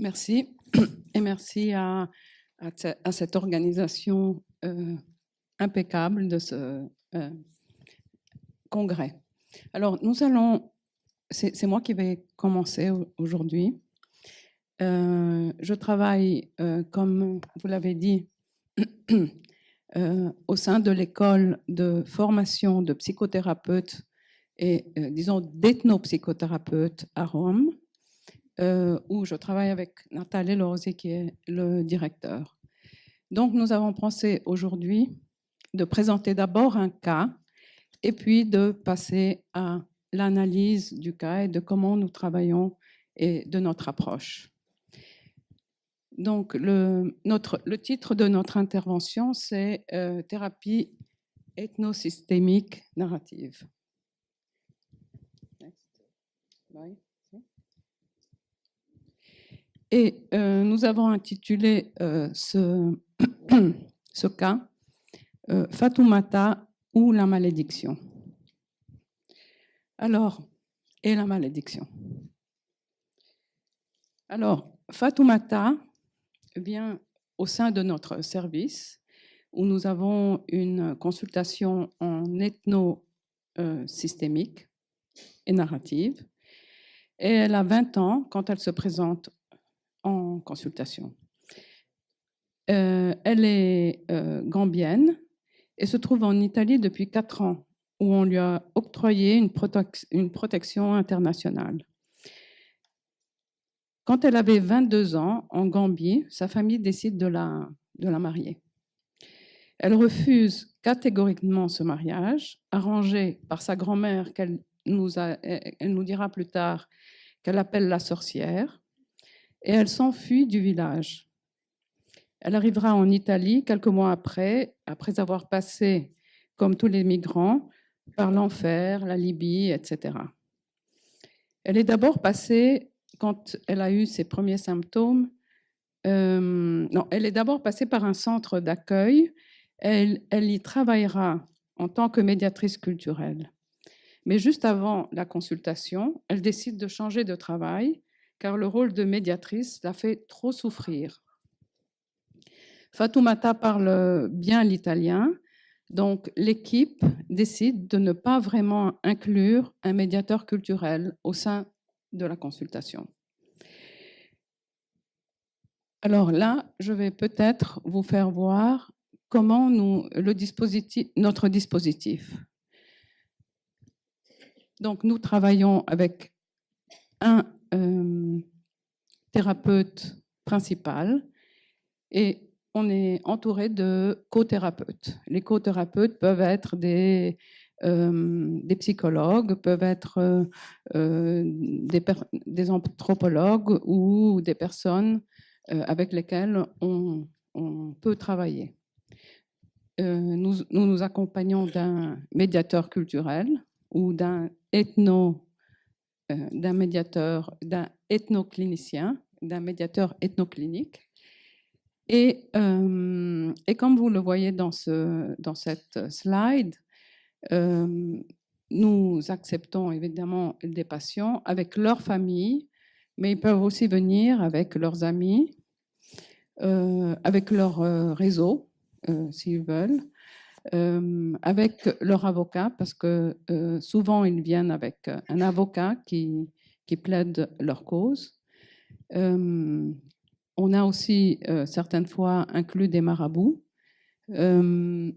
Merci. Et merci à cette organisation impeccable de ce congrès. Alors, c'est moi qui vais commencer aujourd'hui. Je travaille, comme vous l'avez dit, au sein de l'école de formation de psychothérapeutes et, disons, d'ethnopsychothérapeutes à Rome, où je travaille avec Nathalie Lorzi, qui est le directeur. Donc, nous avons pensé aujourd'hui de présenter d'abord un cas et puis de passer à l'analyse du cas et de comment nous travaillons et de notre approche. Donc, le titre de notre intervention, c'est Thérapie ethnosystémique narrative. Et nous avons intitulé ce cas Fatoumata ou la malédiction. Alors, et la malédiction. Alors, Fatoumata vient au sein de notre service où nous avons une consultation en ethno-systémique et narrative. Et elle a 20 ans quand elle se présente en consultation. Elle est gambienne et se trouve en Italie depuis 4 ans, où on lui a octroyé une protection internationale. Quand elle avait 22 ans, en Gambie, sa famille décide de la marier. Elle refuse catégoriquement ce mariage, arrangé par sa grand-mère, elle nous dira plus tard qu'elle appelle la sorcière, et elle s'enfuit du village. Elle arrivera en Italie quelques mois après avoir passé, comme tous les migrants, par l'enfer, la Libye, etc. Elle est d'abord passée, quand elle a eu ses premiers symptômes, elle est d'abord passée par un centre d'accueil. Elle y travaillera en tant que médiatrice culturelle. Mais juste avant la consultation, elle décide de changer de travail, car le rôle de médiatrice la fait trop souffrir. Fatoumata parle bien l'italien, donc l'équipe décide de ne pas vraiment inclure un médiateur culturel au sein de la consultation. Alors là, je vais peut-être vous faire voir comment notre dispositif. Donc nous travaillons avec un thérapeute principal et on est entouré de co-thérapeutes. Les co-thérapeutes peuvent être des psychologues, peuvent être des anthropologues ou des personnes avec lesquelles on peut travailler. Nous accompagnons d'un médiateur culturel ou d'un ethnoclinicien, d'un médiateur ethnoclinique. Et comme vous le voyez dans cette slide, nous acceptons évidemment des patients avec leur famille, mais ils peuvent aussi venir avec leurs amis, avec leur réseau, s'ils veulent, avec leur avocat, parce que souvent ils viennent avec un avocat qui plaide leur cause. On a aussi certaines fois inclus des marabouts. Et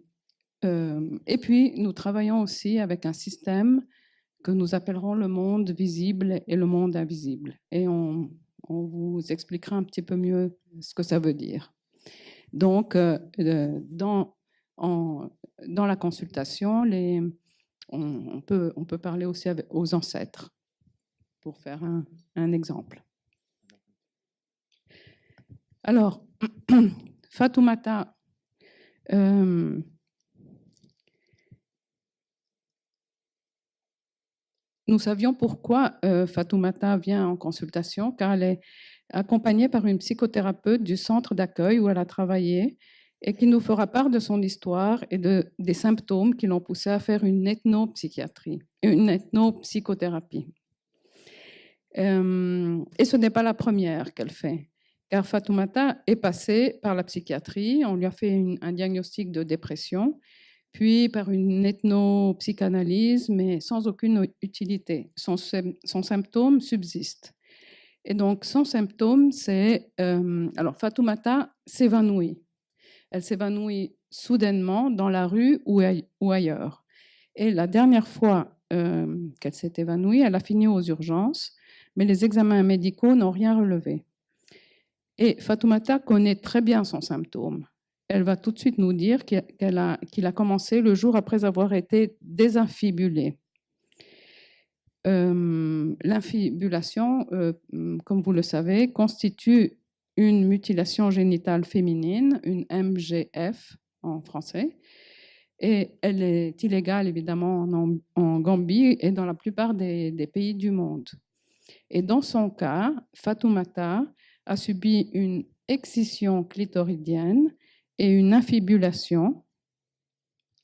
puis, nous travaillons aussi avec un système que nous appellerons le monde visible et le monde invisible. Et on vous expliquera un petit peu mieux ce que ça veut dire. Donc, dans la consultation, on peut parler aussi aux ancêtres, pour faire un exemple. Alors, Fatoumata, nous savions pourquoi Fatoumata vient en consultation, car elle est accompagnée par une psychothérapeute du centre d'accueil où elle a travaillé et qui nous fera part de son histoire et des symptômes qui l'ont poussée à faire une ethnopsychothérapie. Et ce n'est pas la première qu'elle fait. car Fatoumata est passée par la psychiatrie. On lui a fait un diagnostic de dépression, puis par une ethnopsychanalyse, mais sans aucune utilité. Son symptôme subsiste. Et donc, son symptôme, c'est... alors, Fatoumata s'évanouit. Elle s'évanouit soudainement dans la rue ou ailleurs. Et la dernière fois qu'elle s'est évanouie, elle a fini aux urgences, mais les examens médicaux n'ont rien relevé. Et Fatoumata connaît très bien son symptôme. Elle va tout de suite nous dire qu'il a commencé le jour après avoir été désinfibulée. L'infibulation, comme vous le savez, constitue une mutilation génitale féminine, une MGF en français, et elle est illégale évidemment en Gambie et dans la plupart des pays du monde. Et dans son cas, Fatoumata a subi une excision clitoridienne et une infibulation,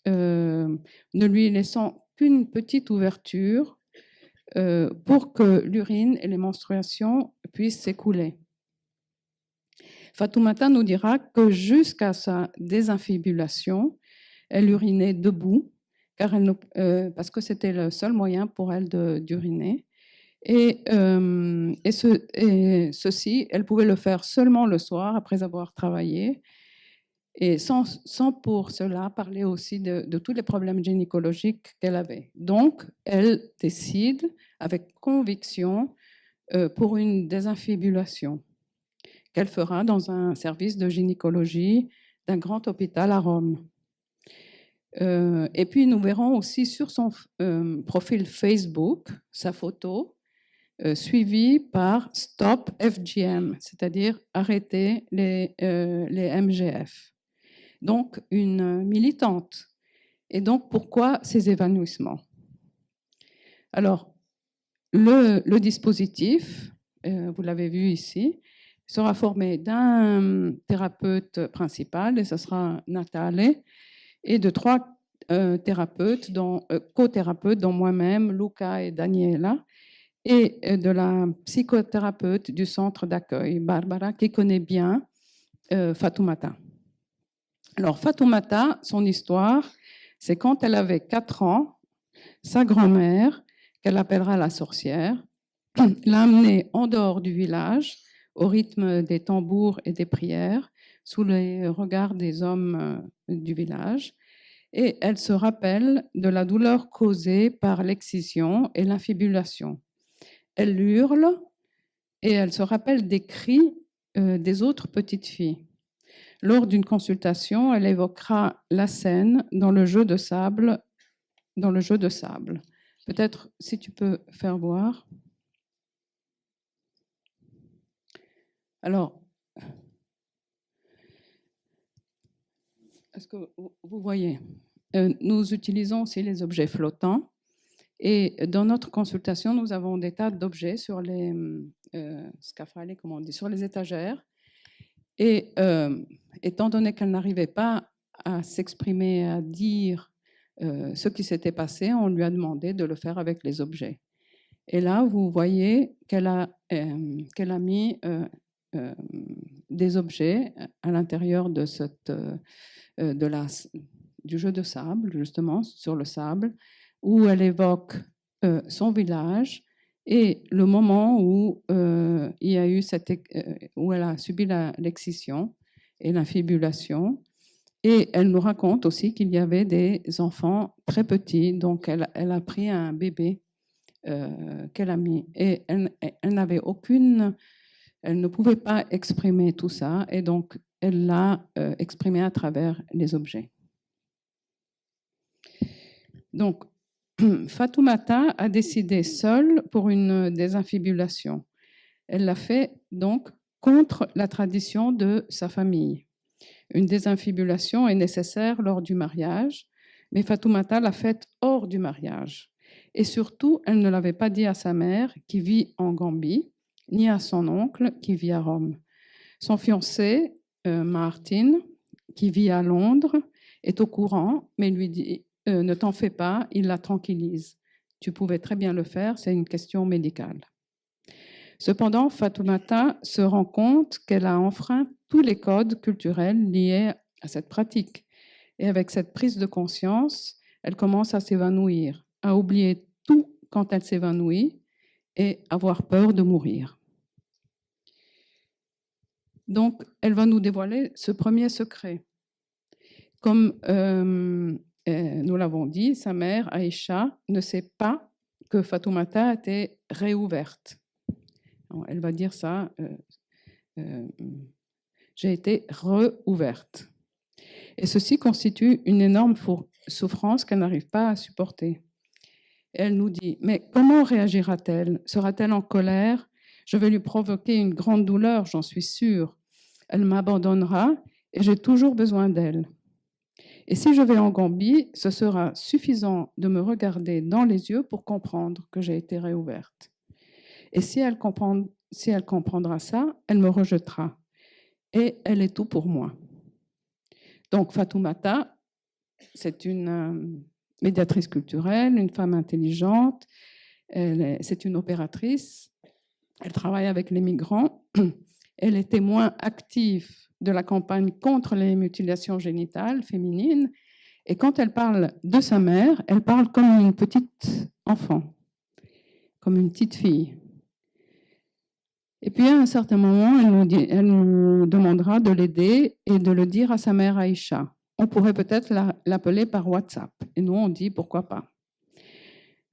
ne lui laissant qu'une petite ouverture pour que l'urine et les menstruations puissent s'écouler. Fatoumata nous dira que jusqu'à sa désinfibulation, elle urinait debout, parce que c'était le seul moyen pour elle d'uriner. Et ceci, elle pouvait le faire seulement le soir après avoir travaillé, et sans pour cela parler aussi de tous les problèmes gynécologiques qu'elle avait. Donc, elle décide avec conviction pour une désinfibulation qu'elle fera dans un service de gynécologie d'un grand hôpital à Rome. Et puis, nous verrons aussi sur son profil Facebook sa photo suivie par Stop FGM, c'est-à-dire arrêter les MGF. Donc, une militante. Et donc, pourquoi ces évanouissements? Alors, le dispositif, vous l'avez vu ici, sera formé d'un thérapeute principal, et ce sera Natale, et de 3 thérapeutes, co-thérapeutes, dont moi-même, Luca et Daniela, et de la psychothérapeute du centre d'accueil, Barbara, qui connaît bien Fatoumata. Alors, Fatoumata, son histoire, c'est quand elle avait 4 ans, sa grand-mère, qu'elle appellera la sorcière, l'a amenée en dehors du village, au rythme des tambours et des prières, sous les regards des hommes du village. Et elle se rappelle de la douleur causée par l'excision et l'infibulation. Elle hurle et elle se rappelle des cris des autres petites filles. Lors d'une consultation, elle évoquera la scène dans le jeu de sable. Peut-être si tu peux faire voir. Alors, est-ce que vous voyez? Nous utilisons aussi les objets flottants. Et dans notre consultation, nous avons des tas d'objets sur les scaffali, comment on dit, sur les étagères. Et étant donné qu'elle n'arrivait pas à s'exprimer, à dire ce qui s'était passé, on lui a demandé de le faire avec les objets. Et là, vous voyez qu'elle a mis des objets à l'intérieur de du jeu de sable, justement, sur le sable, où elle évoque son village et le moment où, il y a eu où elle a subi l'excision et l'infibulation. Et elle nous raconte aussi qu'il y avait des enfants très petits, donc elle a pris un bébé qu'elle a mis. Et elle ne pouvait pas exprimer tout ça, et donc elle l'a exprimé à travers les objets. Donc, Fatoumata a décidé seule pour une désinfibulation. Elle l'a fait donc contre la tradition de sa famille. Une désinfibulation est nécessaire lors du mariage, mais Fatoumata l'a faite hors du mariage. Et surtout, elle ne l'avait pas dit à sa mère qui vit en Gambie, ni à son oncle qui vit à Rome. Son fiancé, Martin, qui vit à Londres, est au courant, mais lui dit ne t'en fais pas, il la tranquillise. Tu pouvais très bien le faire, c'est une question médicale. Cependant, Fatoumata se rend compte qu'elle a enfreint tous les codes culturels liés à cette pratique. Et avec cette prise de conscience, elle commence à s'évanouir, à oublier tout quand elle s'évanouit et avoir peur de mourir. Donc, elle va nous dévoiler ce premier secret. Comme nous l'avons dit, sa mère, Aïcha, ne sait pas que Fatoumata a été réouverte. Elle va dire ça, j'ai été réouverte. Et ceci constitue une énorme souffrance qu'elle n'arrive pas à supporter. Et elle nous dit, mais comment réagira-t-elle? Sera-t-elle en colère? Je vais lui provoquer une grande douleur, j'en suis sûre. Elle m'abandonnera et j'ai toujours besoin d'elle. Et si je vais en Gambie, ce sera suffisant de me regarder dans les yeux pour comprendre que j'ai été réouverte. Et si elle comprendra ça, elle me rejettera. Et elle est tout pour moi. Donc Fatoumata, c'est une médiatrice culturelle, une femme intelligente, c'est une opératrice, elle travaille avec les migrants, elle est témoin active de la campagne contre les mutilations génitales féminines, et quand elle parle de sa mère, elle parle comme une petite enfant, comme une petite fille. Et puis à un certain moment, elle nous demandera de l'aider et de le dire à sa mère Aïcha. On pourrait peut-être l'appeler par WhatsApp. Et nous, on dit pourquoi pas.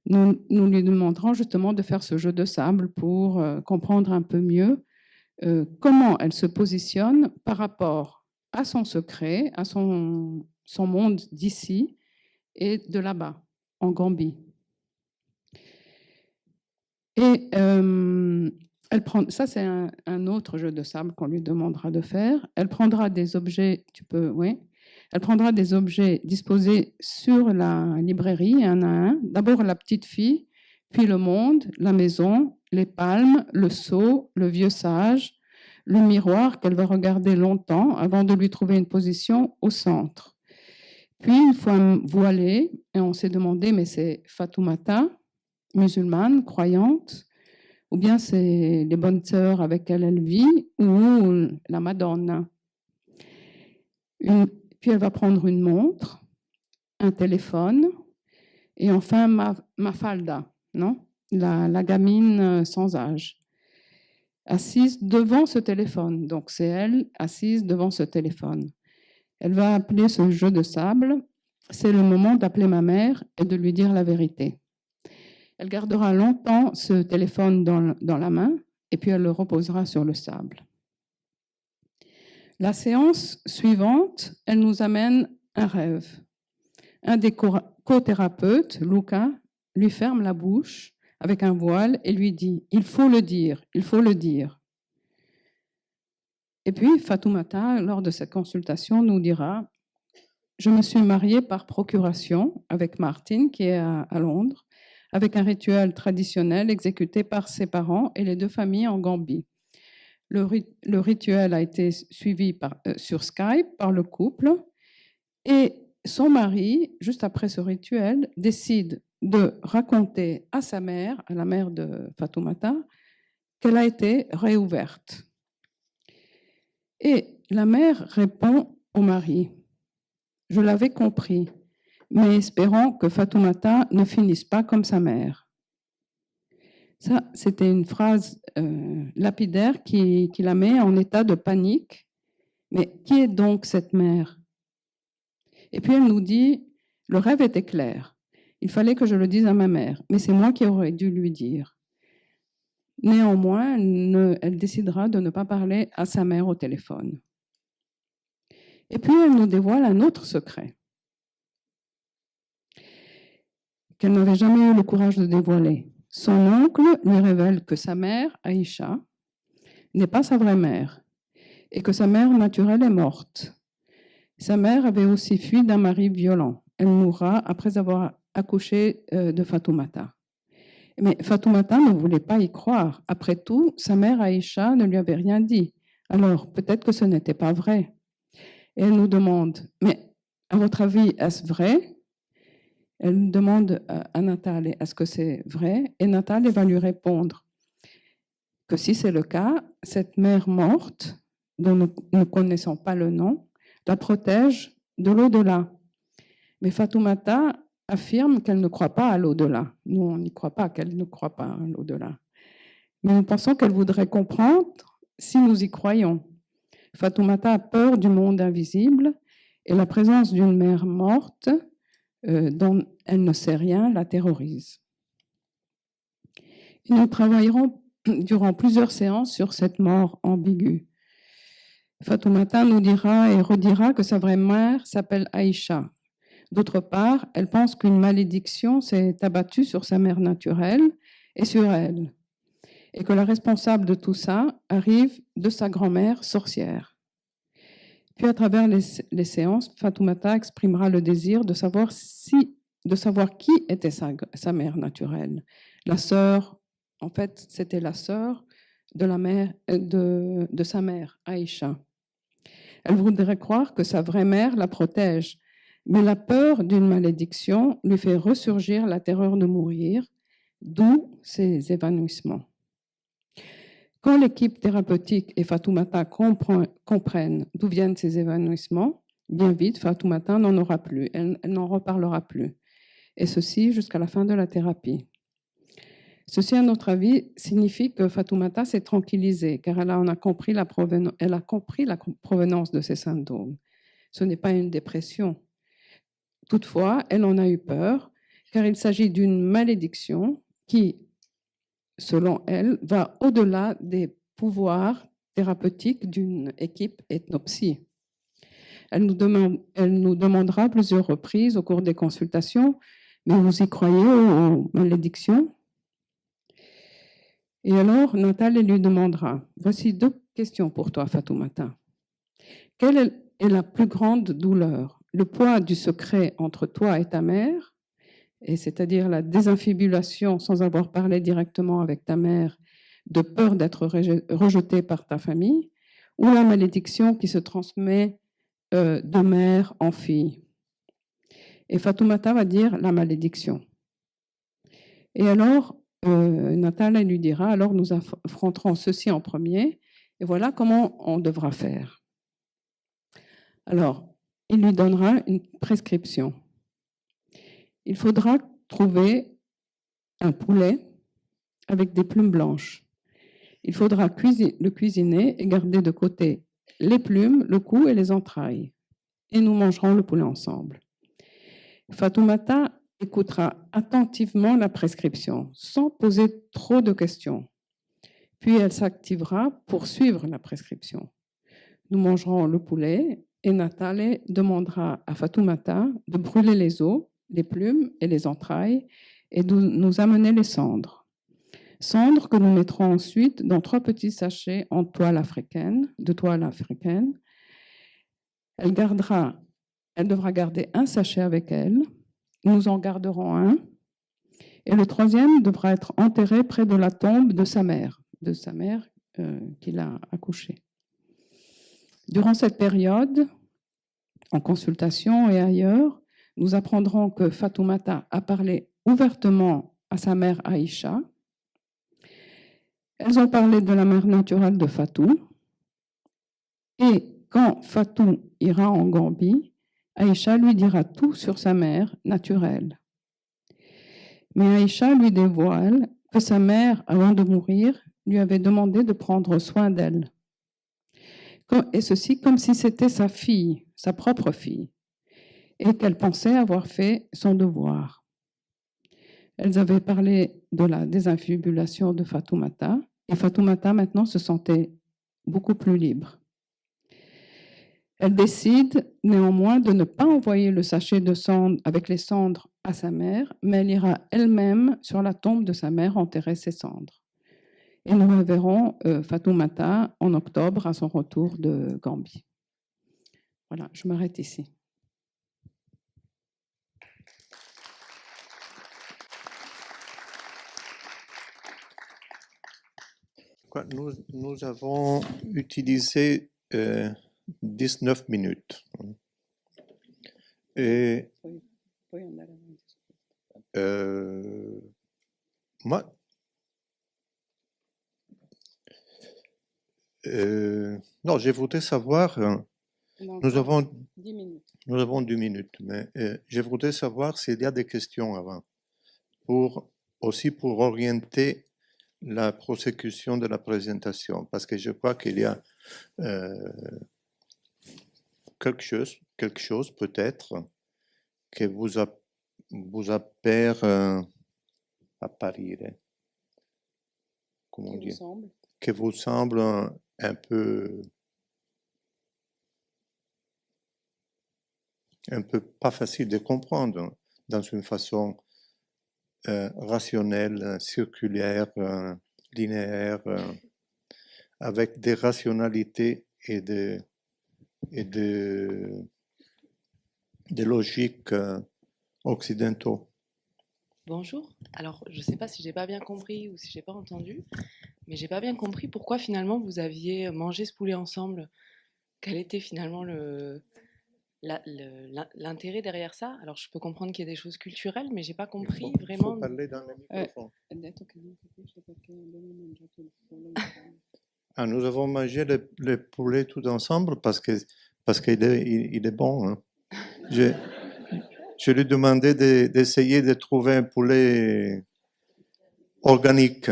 Nous lui demanderons justement de faire ce jeu de sable pour comprendre un peu mieux comment elle se positionne par rapport à son secret, à son monde d'ici et de là-bas, en Gambie. Et ça, c'est un autre jeu de sable qu'on lui demandera de faire. Elle prendra des objets, elle prendra des objets disposés sur la librairie, un à un. D'abord la petite fille, puis le monde, la maison, les palmes, le seau, le vieux sage, le miroir qu'elle va regarder longtemps avant de lui trouver une position au centre. Puis, une fois voilée, et on s'est demandé, mais c'est Fatoumata, musulmane, croyante, ou bien c'est les bonnes sœurs avec qui elle vit, ou la Madonna. Puis elle va prendre une montre, un téléphone, et enfin ma falda, non? La gamine sans âge, assise devant ce téléphone. Donc c'est elle assise devant ce téléphone. Elle va appeler ce jeu de sable. C'est le moment d'appeler ma mère et de lui dire la vérité. Elle gardera longtemps ce téléphone dans la main et puis elle le reposera sur le sable. La séance suivante, elle nous amène un rêve. Un des co-thérapeutes, Luca, lui ferme la bouche avec un voile et lui dit « Il faut le dire, il faut le dire ». Et puis Fatoumata, lors de cette consultation, nous dira « Je me suis mariée par procuration avec Martin, qui est à Londres, avec un rituel traditionnel exécuté par ses parents et les deux familles en Gambie. Le rituel a été suivi sur Skype par le couple et son mari, juste après ce rituel, décide de raconter à sa mère, à la mère de Fatoumata, qu'elle a été réouverte. Et la mère répond au mari, « Je l'avais compris, mais espérons que Fatoumata ne finisse pas comme sa mère. » Ça, c'était une phrase lapidaire qui la met en état de panique. Mais qui est donc cette mère? Et puis elle nous dit, le rêve était clair. Il fallait que je le dise à ma mère, mais c'est moi qui aurais dû lui dire. Néanmoins, elle décidera de ne pas parler à sa mère au téléphone. Et puis elle nous dévoile un autre secret qu'elle n'avait jamais eu le courage de dévoiler. Son oncle lui révèle que sa mère, Aïcha, n'est pas sa vraie mère et que sa mère naturelle est morte. Sa mère avait aussi fui d'un mari violent. Elle mourra après avoir accouché de Fatoumata. Mais Fatoumata ne voulait pas y croire. Après tout, sa mère Aïcha ne lui avait rien dit. Alors, peut-être que ce n'était pas vrai. Et elle nous demande, mais à votre avis, est-ce vrai? Elle demande à Nathalie, est-ce que c'est vrai? Et Nathalie va lui répondre, que si c'est le cas, cette mère morte, dont nous ne connaissons pas le nom, la protège de l'au-delà. Mais Fatoumata affirme qu'elle ne croit pas à l'au-delà. Nous, on n'y croit pas, qu'elle ne croit pas à l'au-delà. Mais nous pensons qu'elle voudrait comprendre si nous y croyons. Fatoumata a peur du monde invisible et la présence d'une mère morte dont elle ne sait rien la terrorise. Et nous travaillerons durant plusieurs séances sur cette mort ambiguë. Fatoumata nous dira et redira que sa vraie mère s'appelle Aïcha. D'autre part, elle pense qu'une malédiction s'est abattue sur sa mère naturelle et sur elle, et que la responsable de tout ça arrive de sa grand-mère sorcière. Puis, à travers les séances, Fatoumata exprimera le désir de savoir qui était sa mère naturelle. La sœur, en fait, c'était la sœur de sa mère, Aïcha. Elle voudrait croire que sa vraie mère la protège, mais la peur d'une malédiction lui fait ressurgir la terreur de mourir, d'où ses évanouissements. Quand l'équipe thérapeutique et Fatoumata comprennent d'où viennent ces évanouissements, bien vite, Fatoumata n'en aura plus, elle n'en reparlera plus, et ceci jusqu'à la fin de la thérapie. Ceci, à notre avis, signifie que Fatoumata s'est tranquillisée, car elle a compris la provenance de ces symptômes. Ce n'est pas une dépression. Toutefois, elle en a eu peur, car il s'agit d'une malédiction qui, selon elle, va au-delà des pouvoirs thérapeutiques d'une équipe ethnopsie. Elle nous demandera à plusieurs reprises au cours des consultations, mais vous y croyez aux malédictions? Et alors, Nathalie lui demandera, voici 2 questions pour toi, Fatoumata. Quelle est la plus grande douleur? Le poids du secret entre toi et ta mère, et c'est-à-dire la désinfibulation sans avoir parlé directement avec ta mère, de peur d'être rejetée par ta famille, ou la malédiction qui se transmet de mère en fille. Et Fatoumata va dire la malédiction. Et alors, Nathalie lui dira, alors nous affronterons ceci en premier, et voilà comment on devra faire. Alors, il lui donnera une prescription. Il faudra trouver un poulet avec des plumes blanches. Il faudra le cuisiner et garder de côté les plumes, le cou et les entrailles. Et nous mangerons le poulet ensemble. Fatoumata écoutera attentivement la prescription, sans poser trop de questions. Puis elle s'activera pour suivre la prescription. Nous mangerons le poulet et Nathalie demandera à Fatoumata de brûler les os, les plumes et les entrailles et de nous amener les cendres. Cendres que nous mettrons ensuite dans 3 petits sachets de toile africaine. Elle devra garder un sachet avec elle. Nous en garderons un. Et le 3e devra être enterré près de la tombe de sa mère qui l'a accouchée. Durant cette période, en consultation et ailleurs, nous apprendrons que Fatoumata a parlé ouvertement à sa mère Aïcha. Elles ont parlé de la mère naturelle de Fatou. Et quand Fatou ira en Gambie, Aïcha lui dira tout sur sa mère naturelle. Mais Aïcha lui dévoile que sa mère, avant de mourir, lui avait demandé de prendre soin d'elle. Et ceci comme si c'était sa fille, sa propre fille, et qu'elle pensait avoir fait son devoir. Elles avaient parlé de la désinfibulation de Fatoumata, et Fatoumata maintenant se sentait beaucoup plus libre. Elle décide néanmoins de ne pas envoyer le sachet de cendres avec les cendres à sa mère, mais elle ira elle-même sur la tombe de sa mère enterrer ses cendres. Et nous reverrons Fatoumata en octobre à son retour de Gambie. Voilà, je m'arrête ici. Nous avons utilisé 19 minutes. Et moi, Non, je voudrais savoir, Non, nous avons, 10 minutes. nous avons 2 minutes, mais je voudrais savoir s'il y a des questions avant, aussi pour orienter la prosécution de la présentation, parce que je crois qu'il y a euh, quelque chose peut-être que vous appelle apparire, comment Qui vous dire, semble? que vous semble un peu pas facile de comprendre dans une façon rationnelle, circulaire, linéaire, avec des rationalités et des logiques occidentaux. Bonjour. Alors, je ne sais pas si j'ai pas bien compris ou si j'ai pas entendu, mais j'ai pas bien compris pourquoi finalement vous aviez mangé ce poulet ensemble. Quel était finalement l'intérêt derrière ça? Alors, je peux comprendre qu'il y a des choses culturelles, mais j'ai pas compris Il faut vraiment. parler dans le microphone. Detto che non capisce perché abbiamo mangiato il pollo insieme. Ah, nous avons mangé le poulet tout ensemble parce qu'il est, il est bon. Hein. Je lui ai demandé d'essayer de trouver un poulet organique,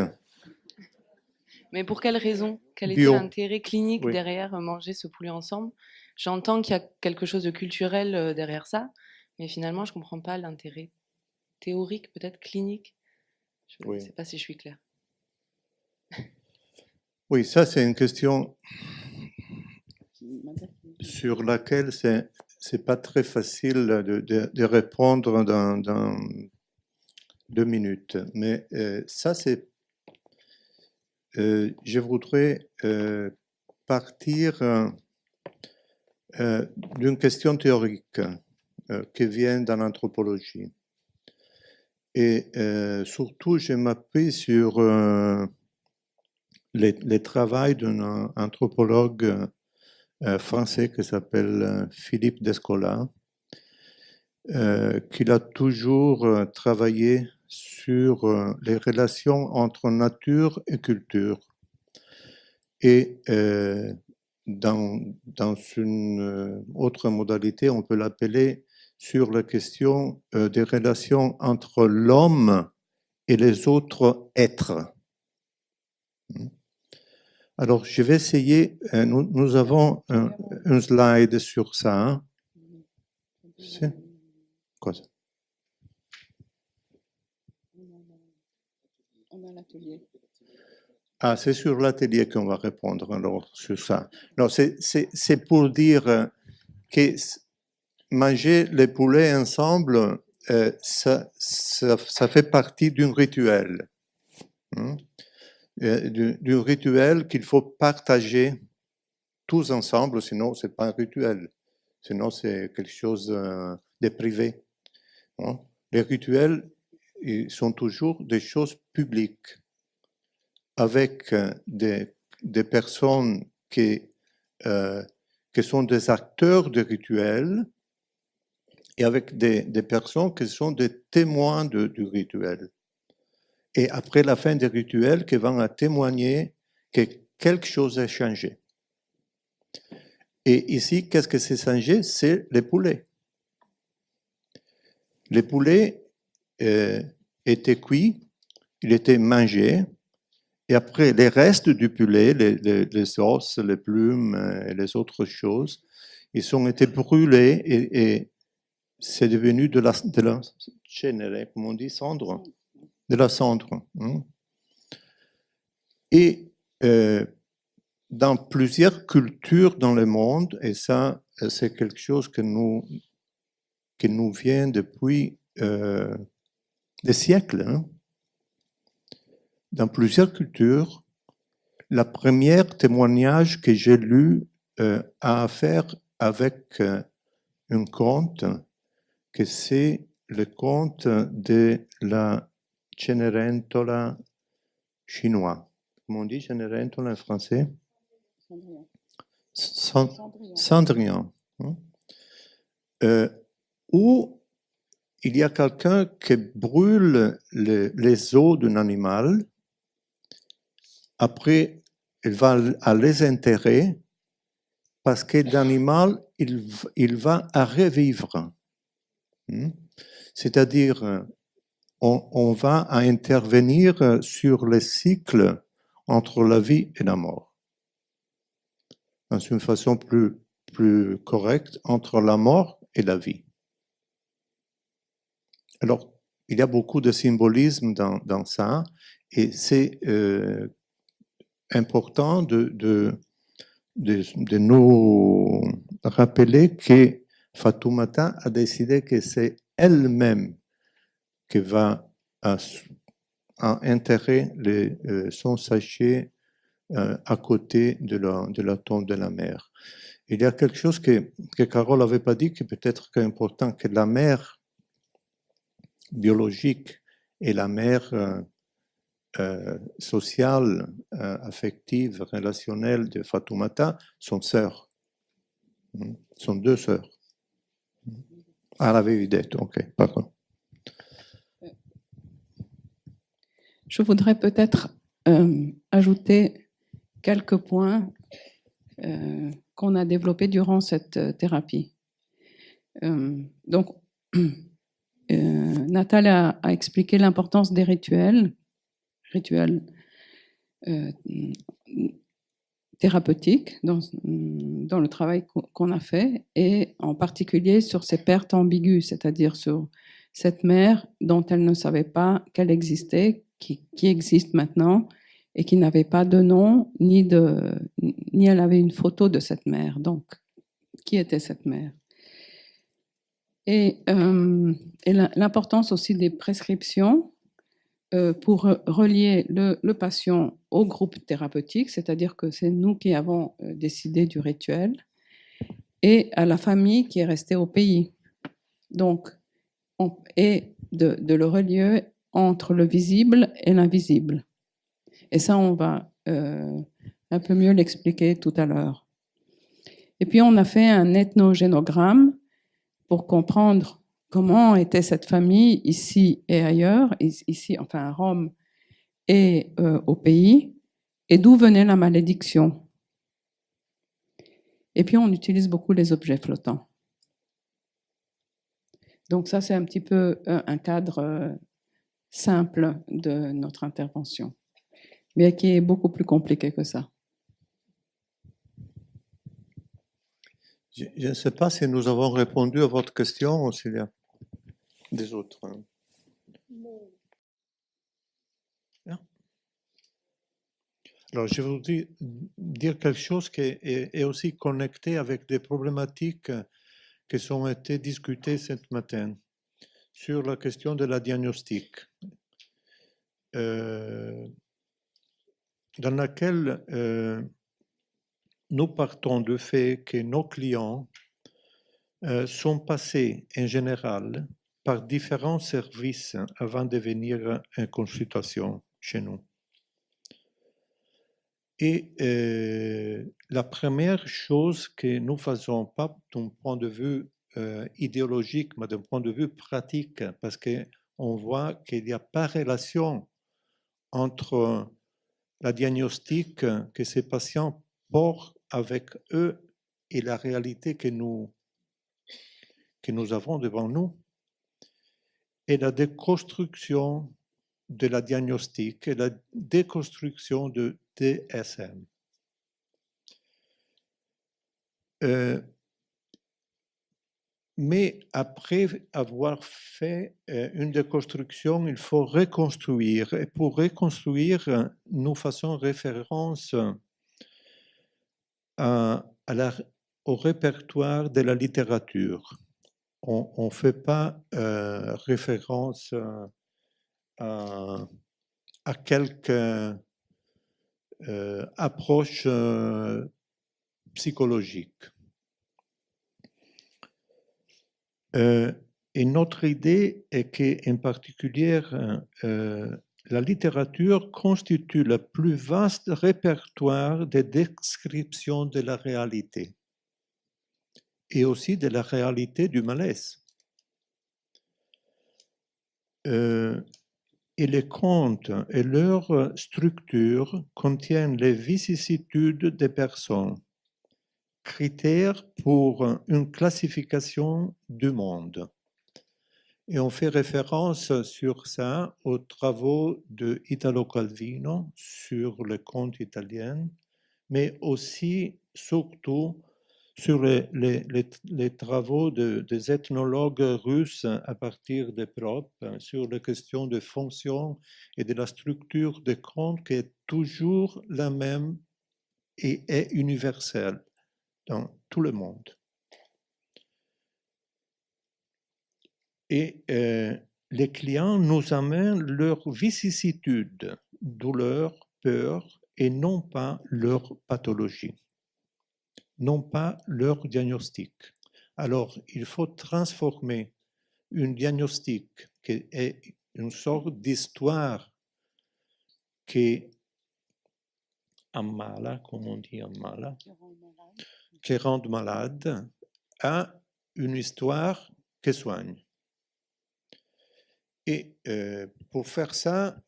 Mais pour quelle raison? Quel était bio. l'intérêt clinique Oui. derrière manger ce poulet ensemble? J'entends qu'il y a quelque chose de culturel derrière ça, mais finalement, je comprends pas l'intérêt théorique, peut-être clinique. Je ne Oui. sais pas si je suis claire. Oui, ça c'est une question sur laquelle c'est pas très facile de répondre dans 2 minutes. Mais ça c'est, je voudrais partir d'une question théorique qui vient dans l'anthropologie. Et surtout, je m'appuie sur les travaux d'un anthropologue français qui s'appelle Philippe Descola, qui a toujours travaillé sur les relations entre nature et culture. Et dans une autre modalité, on peut l'appeler sur la question des relations entre l'homme et les autres êtres. Alors, je vais essayer, nous avons un slide sur ça. Hein. C'est quoi ça? On a l'atelier. Ah, c'est sur l'atelier qu'on va répondre alors sur ça. Non, c'est pour dire que manger les poulets ensemble, ça fait partie d'un rituel. Hein? Du rituel qu'il faut partager tous ensemble, sinon c'est pas un rituel, sinon c'est quelque chose de privé. Hein? Les rituels ils sont toujours des choses publiques, avec des personnes qui sont des acteurs de rituels et avec des personnes qui sont des témoins du rituel. Et après la fin des rituels, qui vont témoigner que quelque chose a changé. Et ici, qu'est-ce que c'est changé? C'est les poulets. Les poulets étaient cuits, ils étaient mangés, et après les restes du poulet, les os, les plumes et les autres choses, ils ont été brûlés et c'est devenu de la cenere, comme on dit, cendre, de la cendre. Hein. Et dans plusieurs cultures dans le monde, et ça, c'est quelque chose qui nous vient depuis des siècles. Hein. Dans plusieurs cultures, la première témoignage que j'ai lu a affaire avec un conte, que c'est le conte de la Cenerentola chinois. Comment on dit Cenerentola en français? Cendrillon. Où il y a quelqu'un qui brûle les os d'un animal. Après, il va à les enterrer parce que l'animal, il va à revivre. C'est-à-dire, on va à intervenir sur le cycle entre la vie et la mort. Dans une façon plus correcte, entre la mort et la vie. Alors, il y a beaucoup de symbolisme dans ça, et c'est important de nous rappeler que Fatoumata a décidé que c'est elle-même qui va à enterrer son sachet à côté de la tombe de la mère. Il y a quelque chose que Carole n'avait pas dit, qui peut-être est important, que la mère biologique et la mère sociale, affective, relationnelle de Fatoumata sont sœurs. Sont deux sœurs. Ah, la Vévidette, ok, pardon. Je voudrais peut-être ajouter quelques points qu'on a développés durant cette thérapie. Donc, Nathalie a expliqué l'importance des rituels thérapeutiques dans le travail qu'on a fait, et en particulier sur ces pertes ambiguës, c'est-à-dire sur cette mère dont elle ne savait pas qu'elle existait, qui existe maintenant, et qui n'avait pas de nom, ni elle avait une photo de cette mère. Donc, qui était cette mère? Et l'importance aussi des prescriptions pour relier le patient au groupe thérapeutique, c'est-à-dire que c'est nous qui avons décidé du rituel, et à la famille qui est restée au pays. Donc, et de le relier entre le visible et l'invisible. Et ça, on va un peu mieux l'expliquer tout à l'heure. Et puis, on a fait un ethnogénogramme pour comprendre comment était cette famille ici et ailleurs, ici, enfin à Rome et au pays, et d'où venait la malédiction. Et puis, on utilise beaucoup les objets flottants. Donc ça, c'est un petit peu un cadre simple de notre intervention, mais qui est beaucoup plus compliqué que ça. Je ne sais pas si nous avons répondu à votre question ou s'il y a des autres. Alors, je voudrais dire quelque chose qui est aussi connecté avec des problématiques qui ont été discutées ce matin sur la question de la diagnostic, dans laquelle nous partons du fait que nos clients sont passés en général par différents services avant de venir en consultation chez nous. Et la première chose que nous faisons, pas d'un point de vue idéologique, mais d'un point de vue pratique, parce qu'on voit qu'il n'y a pas relation entre la diagnostic que ces patients portent avec eux et la réalité que nous avons devant nous, et la déconstruction de la diagnostic et la déconstruction de DSM. Mais après avoir fait une déconstruction, il faut reconstruire. Et pour reconstruire, nous faisons référence au répertoire de la littérature. On ne fait pas référence à quelques approches psychologiques. Et notre idée est qu'en particulier, la littérature constitue le plus vaste répertoire de descriptions de la réalité et aussi de la réalité du malaise. et les contes et leur structure contiennent les vicissitudes des personnes, critères pour une classification du monde. Et on fait référence sur ça aux travaux de Italo Calvino sur le conte italien, mais aussi, surtout, sur les travaux des ethnologues russes à partir des propres, sur les questions de fonction et de la structure des contes qui est toujours la même et est universelle dans tout le monde. Et les clients nous amènent leurs vicissitudes, douleurs, peurs, et non pas leur pathologie, non pas leur diagnostic. Alors, il faut transformer un diagnostic qui est une sorte d'histoire qui ammala, comme on dit ammala, qui rend malade, à une histoire qui soigne. Et pour faire ça,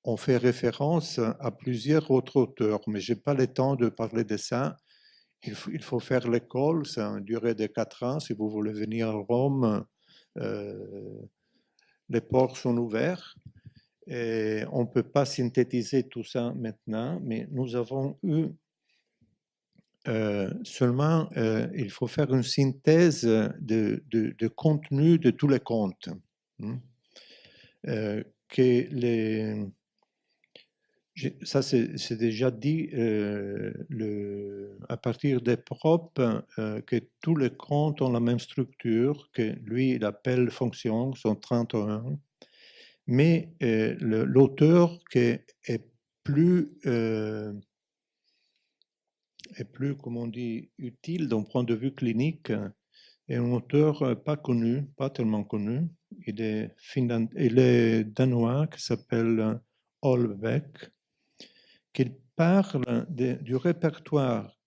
on fait référence à plusieurs autres auteurs, mais je n'ai pas le temps de parler de ça. Il faut faire l'école, ça a une durée de 4 ans. Si vous voulez venir à Rome, les ports sont ouverts. Et on ne peut pas synthétiser tout ça maintenant, mais nous avons eu seulement, il faut faire une synthèse de contenu de tous les contes. Ça, c'est déjà dit à partir des propres, que tous les contes ont la même structure, que lui, il appelle fonction, sont 31, mais l'auteur qui est plus, comme on dit, utile d'un point de vue clinique, est un auteur pas connu, pas tellement connu. Il est danois, qui s'appelle Holbeck, qui parle du répertoire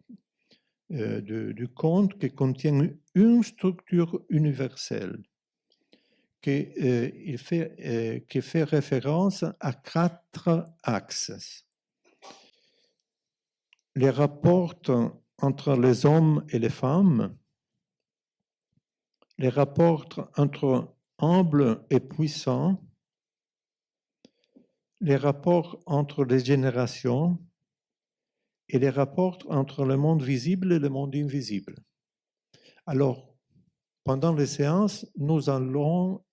du conte qui contient une structure universelle, qui fait référence à 4 axes. Les rapports entre les hommes et les femmes, les rapports entre humbles et puissants, les rapports entre les générations et les rapports entre le monde visible et le monde invisible. Alors, pendant les séances, nous allons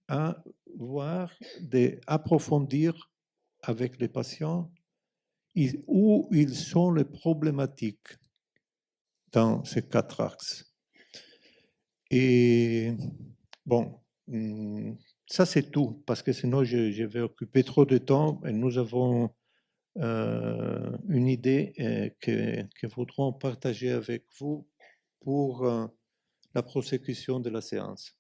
approfondir avec les patients où ils sont les problématiques dans ces 4 axes. Et bon, ça c'est tout, parce que sinon je vais occuper trop de temps et nous avons une idée que voudrons partager avec vous pour la prosecution de la séance.